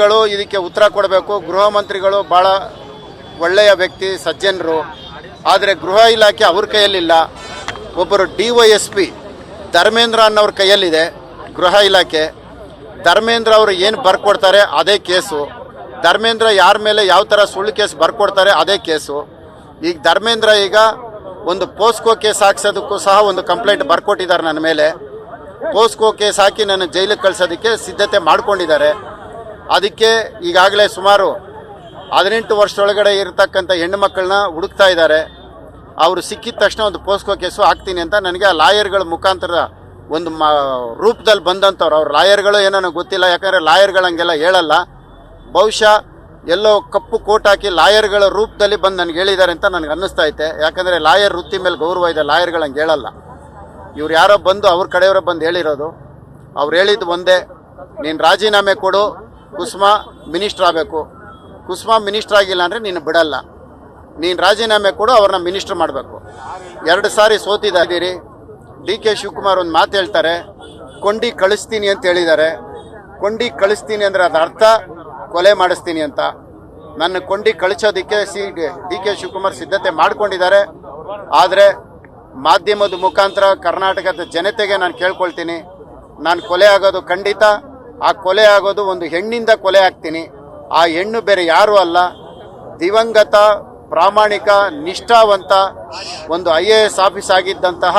ಮಂತ್ರಿಗಳು ಇದಕ್ಕೆ ಉತ್ತರ ಕೊಡಬೇಕು. ಗೃಹ ಮಂತ್ರಿಗಳು ಭಾಳ ಒಳ್ಳೆಯ ವ್ಯಕ್ತಿ, ಸಜ್ಜನರು. ಆದರೆ ಗೃಹ ಇಲಾಖೆ ಅವ್ರ ಕೈಯಲ್ಲಿಲ್ಲ. ಒಬ್ಬರು DYSP ಧರ್ಮೇಂದ್ರ ಅನ್ನೋರ ಕೈಯಲ್ಲಿದೆ ಗೃಹ ಇಲಾಖೆ. ಧರ್ಮೇಂದ್ರ ಅವರು ಏನು ಬರ್ಕೊಡ್ತಾರೆ ಅದೇ ಕೇಸು. ಧರ್ಮೇಂದ್ರ ಯಾರ ಮೇಲೆ ಯಾವ ಥರ ಸುಳ್ಳು ಕೇಸ್ ಬರ್ಕೊಡ್ತಾರೆ ಅದೇ ಕೇಸು. ಈಗ ಧರ್ಮೇಂದ್ರ ಈಗ ಒಂದು ಪೋಸ್ಕೋ ಕೇಸ್ ಹಾಕ್ಸೋದಕ್ಕೂ ಸಹ ಒಂದು ಕಂಪ್ಲೇಂಟ್ ಬರ್ಕೊಟ್ಟಿದ್ದಾರೆ ನನ್ನ ಮೇಲೆ. ಪೋಸ್ಕೋ ಕೇಸ್ ಹಾಕಿ ನನ್ನ ಜೈಲಿಗೆ ಕಳಿಸೋದಕ್ಕೆ ಸಿದ್ಧತೆ ಮಾಡ್ಕೊಂಡಿದ್ದಾರೆ. ಅದಕ್ಕೆ ಈಗಾಗಲೇ ಸುಮಾರು 18 ವರ್ಷದೊಳಗಡೆ ಇರತಕ್ಕಂಥ ಹೆಣ್ಣು ಮಕ್ಕಳನ್ನ ಹುಡುಕ್ತಾ ಇದ್ದಾರೆ. ಅವರು ಸಿಕ್ಕಿದ ತಕ್ಷಣ ಒಂದು ಪೋಸ್ಕೋ ಕೇಸು ಹಾಕ್ತೀನಿ ಅಂತ ನನಗೆ ಆ ಲಾಯರ್ಗಳ ಮುಖಾಂತರ ಒಂದು ರೂಪದಲ್ಲಿ ಬಂದಂಥವ್ರು. ಅವ್ರು ಲಾಯರ್ಗಳು ಏನೋ ಗೊತ್ತಿಲ್ಲ, ಯಾಕಂದರೆ ಲಾಯರ್ಗಳು ಹಂಗೆಲ್ಲ ಹೇಳಲ್ಲ. ಬಹುಶಃ ಎಲ್ಲೋ ಕಪ್ಪು ಕೋಟ್ ಹಾಕಿ ಲಾಯರ್ಗಳ ರೂಪದಲ್ಲಿ ಬಂದು ನನಗೆ ಹೇಳಿದ್ದಾರೆ ಅಂತ ನನಗೆ ಅನ್ನಿಸ್ತಾ ಐತೆ. ಯಾಕಂದರೆ ಲಾಯರ್ ವೃತ್ತಿ ಮೇಲೆ ಗೌರವ ಇದೆ, ಲಾಯರ್ಗಳು ಹಂಗೆ ಹೇಳಲ್ಲ. ಇವ್ರು ಯಾರೋ ಬಂದು ಅವ್ರ ಕಡೆಯವರೇ ಬಂದು ಹೇಳಿರೋದು. ಅವ್ರು ಹೇಳಿದ್ದು ಒಂದೇ, ನೀನು ರಾಜೀನಾಮೆ ಕೊಡು, ಕುಸುಮಾ ಮಿನಿಸ್ಟ್ರ್ ಆಗಬೇಕು. ಕುಸುಮಾ ಮಿನಿಸ್ಟ್ರ್ ಆಗಿಲ್ಲ ಅಂದರೆ ನೀನು ಬಿಡಲ್ಲ. ನೀನು ರಾಜೀನಾಮೆ ಕೊಡು, ಅವ್ರನ್ನ ಮಿನಿಸ್ಟ್ರ್ ಮಾಡಬೇಕು. 2 ಸಾರಿ ಸೋತಿದ್ದೀರಿ. DK ಶಿವಕುಮಾರ್ ಒಂದು ಮಾತು ಹೇಳ್ತಾರೆ, ಕೊಂಡಿ ಕಳಿಸ್ತೀನಿ ಅಂತ ಹೇಳಿದ್ದಾರೆ. ಕೊಂಡಿ ಕಳಿಸ್ತೀನಿ ಅಂದರೆ ಅದರ ಅರ್ಥ ಕೊಲೆ ಮಾಡಿಸ್ತೀನಿ ಅಂತ. ನನ್ನ ಕೊಂಡಿ ಕಳಿಸೋದಕ್ಕೆ DK ಶಿವಕುಮಾರ್ ಸಿದ್ಧತೆ ಮಾಡ್ಕೊಂಡಿದ್ದಾರೆ. ಆದರೆ ಮಾಧ್ಯಮದ ಮುಖಾಂತರ ಕರ್ನಾಟಕದ ಜನತೆಗೆ ನಾನು ಕೇಳ್ಕೊಳ್ತೀನಿ, ನಾನು ಕೊಲೆ ಆಗೋದು ಖಂಡಿತ. ಆ ಕೊಲೆ ಆಗೋದು ಒಂದು ಹೆಣ್ಣಿಂದ ಕೊಲೆ ಆಗ್ತೀನಿ. ಆ ಹೆಣ್ಣು ಬೇರೆ ಯಾರೂ ಅಲ್ಲ, ದಿವಂಗತ ಪ್ರಾಮಾಣಿಕ ನಿಷ್ಠಾವಂತ ಒಂದು IAS ಆಫೀಸ್ ಆಗಿದ್ದಂತಹ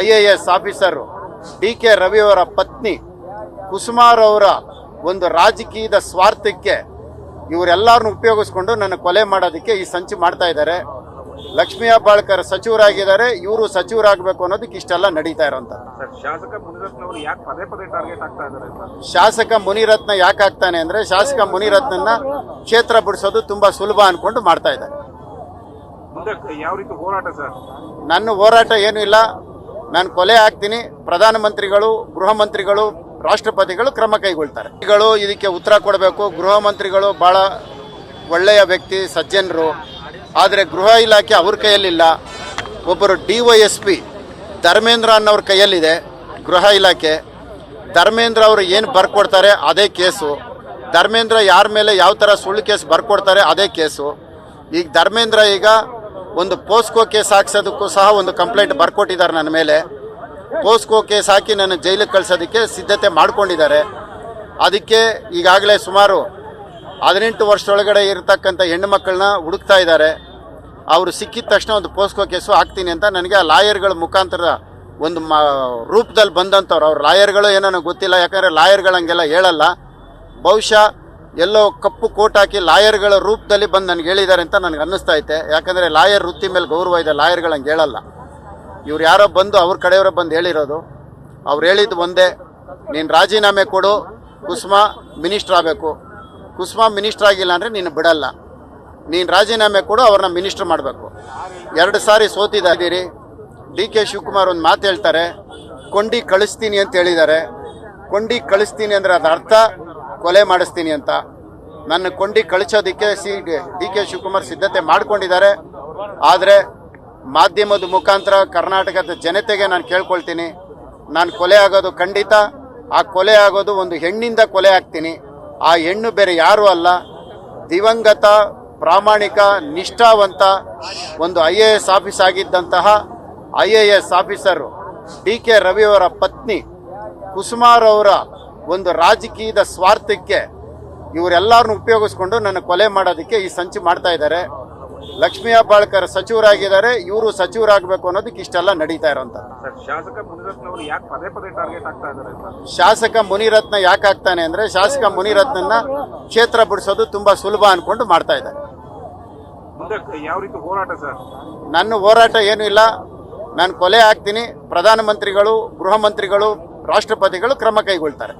IAS ಆಫೀಸರು DK ರವಿಯವರ ಪತ್ನಿ ಕುಸುಮಾರವರ ಒಂದು ರಾಜಕೀಯದ ಸ್ವಾರ್ಥಕ್ಕೆ ಇವರೆಲ್ಲರನ್ನು ಉಪಯೋಗಿಸ್ಕೊಂಡು ನನ್ನ ಕೊಲೆ ಮಾಡೋದಕ್ಕೆ ಈ ಸಂಚು ಮಾಡ್ತಾ ಇದ್ದಾರೆ. ಲಕ್ಷ್ಮೀ ಹೆಬ್ಬಾಳ್ಕರ್ ಸಚಿವರಾಗಿದ್ದಾರೆ, ಇವರು ಸಚಿವರಾಗಬೇಕು ಅನ್ನೋದಕ್ಕೆ ಇಷ್ಟೆಲ್ಲ ನಡೀತಾ ಇರೋಂಥ. ಶಾಸಕ ಮುನಿರತ್ನ ಯಾಕೆ ಆಗ್ತಾನೆ ಅಂದರೆ, ಶಾಸಕ ಮುನಿರತ್ನನ್ನ ಕ್ಷೇತ್ರ ಬಿಡಿಸೋದು ತುಂಬಾ ಸುಲಭ ಅನ್ಕೊಂಡು ಮಾಡ್ತಾ ಇದ್ದಾರೆ. ನನ್ನ ಹೋರಾಟ ಏನೂ ಇಲ್ಲ. ನಾನು ಕೊಲೆ ಆಗ್ತೀನಿ. ಪ್ರಧಾನಮಂತ್ರಿಗಳು, ಗೃಹ ಮಂತ್ರಿಗಳು, ರಾಷ್ಟ್ರಪತಿಗಳು ಕ್ರಮ ಕೈಗೊಳ್ತಾರೆ. ಇದಕ್ಕೆ ಉತ್ತರ ಕೊಡಬೇಕು. ಗೃಹ ಮಂತ್ರಿಗಳು ಭಾಳ ಒಳ್ಳೆಯ ವ್ಯಕ್ತಿ, ಸಜ್ಜನರು. ಆದರೆ ಗೃಹ ಇಲಾಖೆ ಅವ್ರ ಕೈಯಲ್ಲಿಲ್ಲ. ಒಬ್ಬರು DYSP ಧರ್ಮೇಂದ್ರ ಅನ್ನೋರ ಕೈಯಲ್ಲಿದೆ ಗೃಹ ಇಲಾಖೆ. ಧರ್ಮೇಂದ್ರ ಅವರು ಏನು ಬರ್ಕೊಡ್ತಾರೆ ಅದೇ ಕೇಸು. ಧರ್ಮೇಂದ್ರ ಯಾರ ಮೇಲೆ ಯಾವ ಥರ ಸುಳ್ಳು ಕೇಸ್ ಬರ್ಕೊಡ್ತಾರೆ ಅದೇ ಕೇಸು. ಈಗ ಧರ್ಮೇಂದ್ರ ಈಗ ಒಂದು ಪೋಸ್ಕೋ ಕೇಸ್ ಹಾಕ್ಸೋದಕ್ಕೂ ಸಹ ಒಂದು ಕಂಪ್ಲೇಂಟ್ ಬರ್ಕೊಟ್ಟಿದ್ದಾರೆ ನನ್ನ ಮೇಲೆ. ಪೋಸ್ಕೋ ಕೇಸ್ ಹಾಕಿ ನನ್ನ ಜೈಲಿಗೆ ಕಳಿಸೋದಕ್ಕೆ ಸಿದ್ಧತೆ ಮಾಡ್ಕೊಂಡಿದ್ದಾರೆ. ಅದಕ್ಕೆ ಈಗಾಗಲೇ ಸುಮಾರು 18 ವರ್ಷದೊಳಗಡೆ ಇರತಕ್ಕಂಥ ಹೆಣ್ಣು ಮಕ್ಕಳನ್ನ ಹುಡುಕ್ತಾ ಇದ್ದಾರೆ. ಅವರು ಸಿಕ್ಕಿದ ತಕ್ಷಣ ಒಂದು ಪೋಸ್ಕೋ ಕೇಸು ಹಾಕ್ತೀನಿ ಅಂತ ನನಗೆ ಆ ಲಾಯರ್ಗಳ ಮುಖಾಂತರ ಒಂದು ರೂಪದಲ್ಲಿ ಬಂದಂಥವ್ರು. ಅವ್ರು ಲಾಯರ್ಗಳು ಏನೋ ಗೊತ್ತಿಲ್ಲ, ಯಾಕಂದರೆ ಲಾಯರ್ಗಳು ಹಂಗೆಲ್ಲ ಹೇಳಲ್ಲ. ಬಹುಶಃ ಎಲ್ಲೋ ಕಪ್ಪು ಕೋಟ್ ಹಾಕಿ ಲಾಯರ್ಗಳ ರೂಪದಲ್ಲಿ ಬಂದು ನನಗೆ ಹೇಳಿದ್ದಾರೆ ಅಂತ ನನಗೆ ಅನ್ನಿಸ್ತಾ ಐತೆ. ಯಾಕಂದರೆ ಲಾಯರ್ ವೃತ್ತಿ ಮೇಲೆ ಗೌರವ ಇದೆ, ಲಾಯರ್ಗಳು ಹಂಗೆ ಹೇಳಲ್ಲ. ಇವ್ರು ಯಾರೋ ಬಂದು ಅವ್ರ ಕಡೆಯವರೇ ಬಂದು ಹೇಳಿರೋದು. ಅವ್ರು ಹೇಳಿದ್ದು ಒಂದೇ, ನೀನು ರಾಜೀನಾಮೆ ಕೊಡು, ಕುಸುಮಾ ಮಿನಿಸ್ಟ್ರ್ ಆಗಬೇಕು. ಕುಸುಮಾ ಮಿನಿಸ್ಟ್ರ್ ಆಗಿಲ್ಲ ಅಂದರೆ ನೀನು ಬಿಡಲ್ಲ. ನೀನು ರಾಜೀನಾಮೆ ಕೊಡು, ಅವ್ರನ್ನ ಮಿನಿಸ್ಟ್ರ್ ಮಾಡಬೇಕು. 2 ಸಾರಿ ಸೋತಿದ್ದೀರಿ. DK ಶಿವಕುಮಾರ್ ಒಂದು ಮಾತು ಹೇಳ್ತಾರೆ, ಕೊಂಡಿ ಕಳಿಸ್ತೀನಿ ಅಂತ ಹೇಳಿದ್ದಾರೆ. ಕೊಂಡಿ ಕಳಿಸ್ತೀನಿ ಅಂದರೆ ಅದರ ಅರ್ಥ ಕೊಲೆ ಮಾಡಿಸ್ತೀನಿ ಅಂತ. ನನ್ನ ಕೊಂಡಿ ಕಳಿಸೋದಕ್ಕೆ DK ಶಿವಕುಮಾರ್ ಸಿದ್ಧತೆ ಮಾಡ್ಕೊಂಡಿದ್ದಾರೆ. ಆದರೆ ಮಾಧ್ಯಮದ ಮುಖಾಂತರ ಕರ್ನಾಟಕದ ಜನತೆಗೆ ನಾನು ಕೇಳ್ಕೊಳ್ತೀನಿ, ನಾನು ಕೊಲೆ ಆಗೋದು ಖಂಡಿತ. ಆ ಕೊಲೆ ಆಗೋದು ಒಂದು ಹೆಣ್ಣಿಂದ ಕೊಲೆ ಆಗ್ತೀನಿ. ಆ ಹೆಣ್ಣು ಬೇರೆ ಯಾರೂ ಅಲ್ಲ, ದಿವಂಗತ ಪ್ರಾಮಾಣಿಕ ನಿಷ್ಠಾವಂತ ಒಂದು IAS ಆಫೀಸ್ ಆಗಿದ್ದಂತಹ IAS ಆಫೀಸರು DK ರವಿಯವರ ಪತ್ನಿ ಕುಸುಮಾರವರ ಒಂದು ರಾಜಕೀಯದ ಸ್ವಾರ್ಥಕ್ಕೆ ಇವರೆಲ್ಲರನ್ನು ಉಪಯೋಗಿಸ್ಕೊಂಡು ನನ್ನ ಕೊಲೆ ಮಾಡೋದಕ್ಕೆ ಈ ಸಂಚು ಮಾಡ್ತಾ ಇದ್ದಾರೆ. ಲಕ್ಷ್ಮೀ ಹೆಬ್ಬಾಳ್ಕರ್ ಸಚಿವರಾಗಿದ್ದಾರೆ, ಇವರು ಸಚಿವರಾಗಬೇಕು ಅನ್ನೋದಕ್ಕೆ ಇಷ್ಟೆಲ್ಲ ನಡೀತಾ ಇರೋಂಥ. ಶಾಸಕ ಮುನಿರತ್ನ ಯಾಕೆ ಆಗ್ತಾನೆ ಅಂದರೆ, ಶಾಸಕ ಮುನಿರತ್ನನ್ನ ಕ್ಷೇತ್ರ ಬಿಡಿಸೋದು ತುಂಬಾ ಸುಲಭ ಅನ್ಕೊಂಡು ಮಾಡ್ತಾ ಇದ್ದಾರೆ. ನನ್ನ ಹೋರಾಟ ಏನೂ ಇಲ್ಲ. ನಾನು ಕೊಲೆ ಆಗ್ತೀನಿ. ಪ್ರಧಾನಮಂತ್ರಿಗಳು, ಗೃಹ ಮಂತ್ರಿಗಳು, ರಾಷ್ಟ್ರಪತಿಗಳು ಕ್ರಮ ಕೈಗೊಳ್ತಾರೆ.